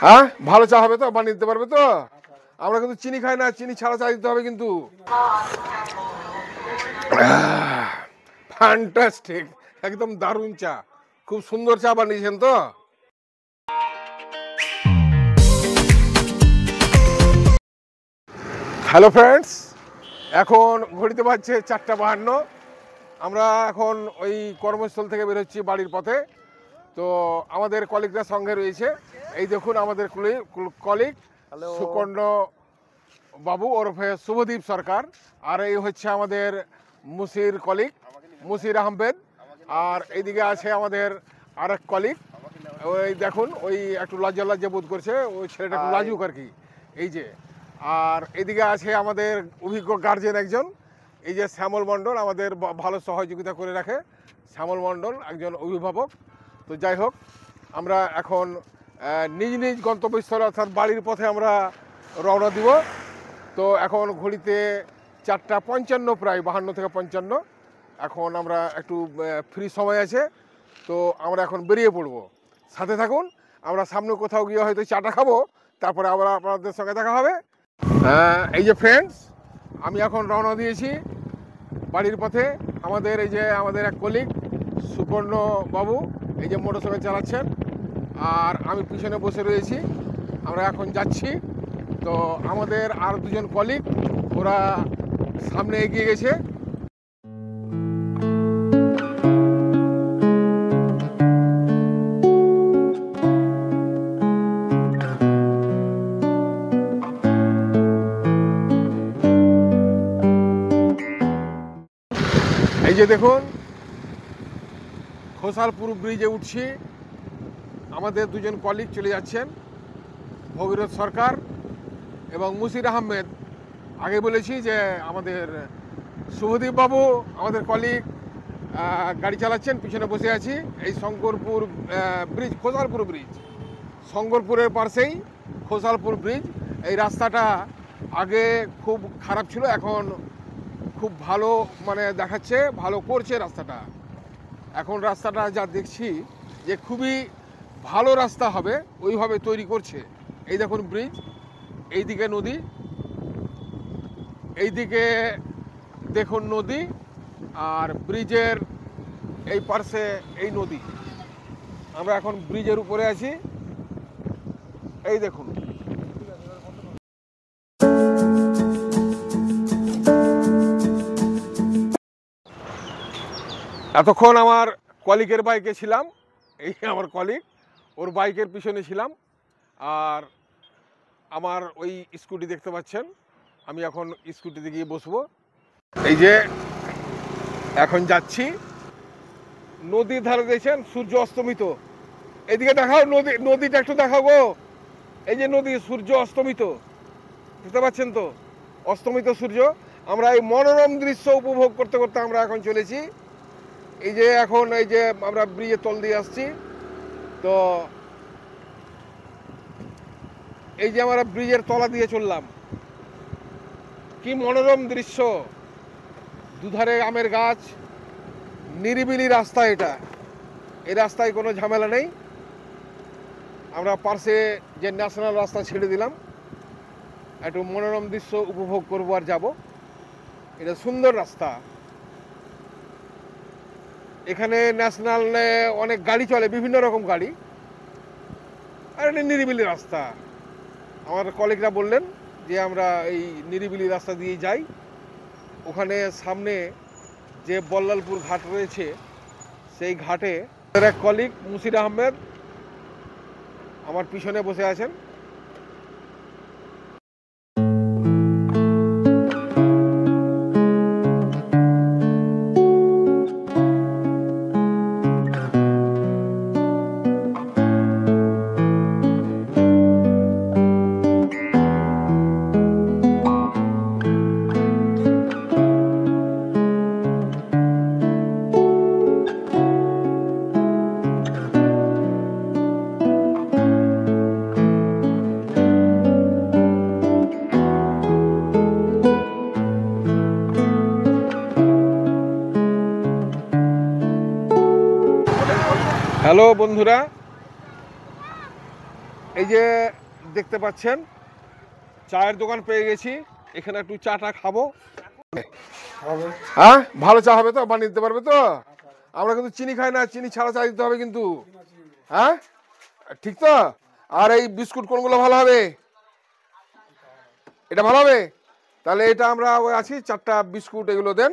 হ্যাঁ, ভালো চা হবে তো? বানিয়ে দিতে পারবে তো? আমরা কিন্তু চিনি খাই না, চিনি ছাড়া চা দিতে হবে কিন্তু। ফ্যান্টাস্টিক, একদম দারুণ চা, খুব সুন্দর চা বানিয়েছেন তো। হ্যালো ফ্রেন্ডস, এখন ঘড়িতে বাজছে 4:52। আমরা এখন ওই কর্মস্থল থেকে বেরোচ্ছি বাড়ির পথে। তো আমাদের কলিগরা সঙ্গে রয়েছে। এই দেখুন আমাদের কলিগ সুকর্ণ বাবু ওরফে শুভদীপ সরকার, আর এই হচ্ছে আমাদের মুসির কলিগ মুসির আহমেদ, আর এইদিকে আছে আমাদের আরেক কলিগ। ওই দেখুন, ওই একটু লজ্জা লজ্জা বোধ করছে, ওই ছেলেটা একটু লাজুক আর কি, এই যে। আর এদিকে আছে আমাদের অভিজ্ঞ গার্জেন একজন, এই যে শ্যামল মণ্ডল, আমাদের ভালো সহযোগিতা করে রাখে। শ্যামল মণ্ডল একজন অভিভাবক। তো যাই হোক, আমরা এখন নিজ নিজ গন্তব্যস্থলে অর্থাৎ বাড়ির পথে আমরা রওনা দিব। তো এখন ঘড়িতে 4:55, প্রায় 52 থেকে 55। এখন আমরা একটু ফ্রি সময় আছে, তো আমরা এখন বেরিয়ে পড়ব। সাথে থাকুন, আমরা সামনে কোথাও গিয়ে হয়তো চাটা খাবো, তারপরে আবার আপনাদের সঙ্গে দেখা হবে। এই যে ফ্রেন্ডস, আমি এখন রওনা দিয়েছি বাড়ির পথে। আমাদের এই যে আমাদের এক কলিগ সুকর্ণ বাবু, এই যে মোটরসাইকেল চালাচ্ছেন, আর আমি পিছনে বসে রয়েছি। আমরা এখন যাচ্ছি। তো আমাদের আর দুজন কলিগ, ওরা সামনে এগিয়ে গেছে। এই যে দেখুন, খোসালপুর ব্রিজে উঠছি। আমাদের দুজন কলিগ চলে যাচ্ছেন, ভগীরথ সরকার এবং মুসির আহমেদ। আগে বলেছি যে আমাদের শুভদীপ বাবু আমাদের কলিগ গাড়ি চালাচ্ছেন, পিছনে বসে আছি। এই শঙ্করপুর ব্রিজ, খোসালপুর ব্রিজ, শঙ্করপুরের পাশেই খোসালপুর ব্রিজ। এই রাস্তাটা আগে খুব খারাপ ছিল, এখন খুব ভালো মানে দেখাচ্ছে, ভালো করছে রাস্তাটা। এখন রাস্তাটা যা দেখছি যে খুবই ভালো রাস্তা হবে, ওইভাবে তৈরি করছে। এই দেখুন ব্রিজ, এইদিকে নদী, এইদিকে দেখুন নদী, আর ব্রিজের এই পাশে এই নদী। আমরা এখন ব্রিজের উপরে আছি, এই দেখুন। এতক্ষণ আমার কলিগের বাইকে ছিলাম, এই আমার কলিগ, ওর বাইকের পিছনে ছিলাম। আর আমার ওই স্কুটি দেখতে পাচ্ছেন, আমি এখন স্কুটিতে গিয়ে বসবো। এই যে এখন যাচ্ছি নদীর ধারে, দেখছেন সূর্য অস্তমিত। এদিকে দেখাও নদীটা একটু দেখাও গো। এই যে নদী, সূর্য অস্তমিত, দেখতে পাচ্ছেন তো, অস্তমিত সূর্য। আমরা এই মনোরম দৃশ্য উপভোগ করতে করতে আমরা এখন চলেছি। এই যে এখন এই যে আমরা ব্রিজের তল দিয়ে আসছি। তো এই যে আমরা ব্রিজের তলা দিয়ে চললাম, কি মনোরম দৃশ্য, দুধারে আমের গাছ, নিরিবিলি রাস্তা। এটা এই রাস্তায় কোনো ঝামেলা নেই। আমরা পাশে যে ন্যাশনাল রাস্তা ছেড়ে দিলাম, একটু মনোরম দৃশ্য উপভোগ করবো আর যাব। এটা সুন্দর রাস্তা। এখানে ন্যাশনালে অনেক গাড়ি চলে, বিভিন্ন রকম গাড়ি, আর এটা নিরিবিলি রাস্তা। আমার কলিগরা বললেন যে আমরা এই নিরিবিলি রাস্তা দিয়ে যাই। ওখানে সামনে যে বল্লালপুর ঘাট রয়েছে, সেই ঘাটে এক কলিগ মুসির আহমেদ আমার পিছনে বসে আছেন। হ্যালো বন্ধুরা, এই যে দেখতে পাচ্ছেন চায়ের দোকান পেয়ে গেছি, এখানে একটু চাটা খাবো। হ্যাঁ, ভালো চা হবে তো? বানিয়ে দিতে পারবে তো? আমরা কিন্তু চিনি খাই না, চিনি ছাড়া চা দিতে হবে কিন্তু। হ্যাঁ, ঠিক তো? আর এই বিস্কুট কোনগুলো ভালো হবে? এটা ভালো হবে? তাহলে এটা আমরা ওই আছি, 4টা বিস্কুট এগুলো দেন।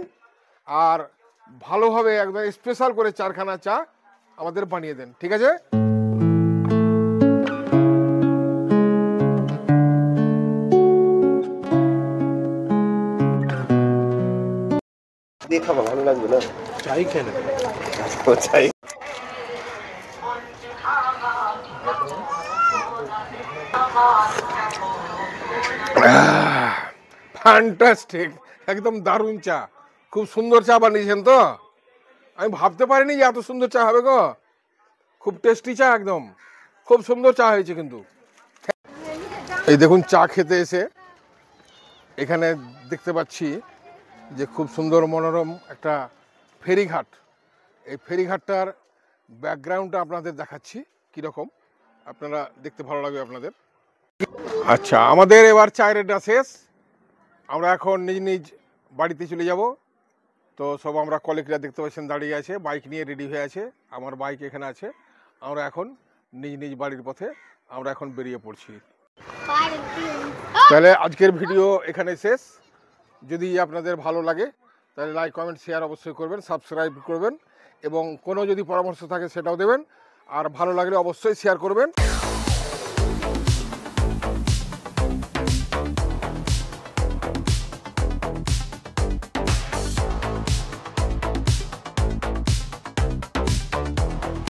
আর ভালোভাবে একদম স্পেশাল করে 4খানা চা আমাদের বানিয়ে দেন, ঠিক আছে? দিয়ে খাবো, ভালো লাগবে না? চাই খেয়ে নেবে। চাই। ফ্যান্টাস্টিক, একদম দারুণ চা, খুব সুন্দর চা বানিয়েছেন তো। আমি ভাবতে পারিনি যে এত সুন্দর চা হবে গো। খুব টেস্টি চা, একদম খুব সুন্দর চা হয়েছে কিন্তু। এই দেখুন চা খেতে এসে এখানে দেখতে পাচ্ছি যে খুব সুন্দর মনোরম একটা ফেরিঘাট। এই ফেরিঘাটটার ব্যাকগ্রাউন্ডটা আপনাদের দেখাচ্ছি কীরকম, আপনারা দেখতে ভালো লাগবে আপনাদের। আচ্ছা, আমাদের এবার চায়ের আড্ডা শেষ, আমরা এখন নিজ নিজ বাড়িতে চলে যাব। তো সব আমরা কলিগরা দেখতে পাচ্ছেন দাঁড়িয়ে আছে, বাইক নিয়ে রেডি হয়ে আছে, আমার বাইক এখানে আছে। আমরা এখন নিজ নিজ বাড়ির পথে আমরা এখন বেরিয়ে পড়ছি। তাহলে আজকের ভিডিও এখানে শেষ। যদি আপনাদের ভালো লাগে তাহলে লাইক কমেন্ট শেয়ার অবশ্যই করবেন, সাবস্ক্রাইব করবেন এবং কোনো যদি পরামর্শ থাকে সেটাও দেবেন। আর ভালো লাগলে অবশ্যই শেয়ার করবেন।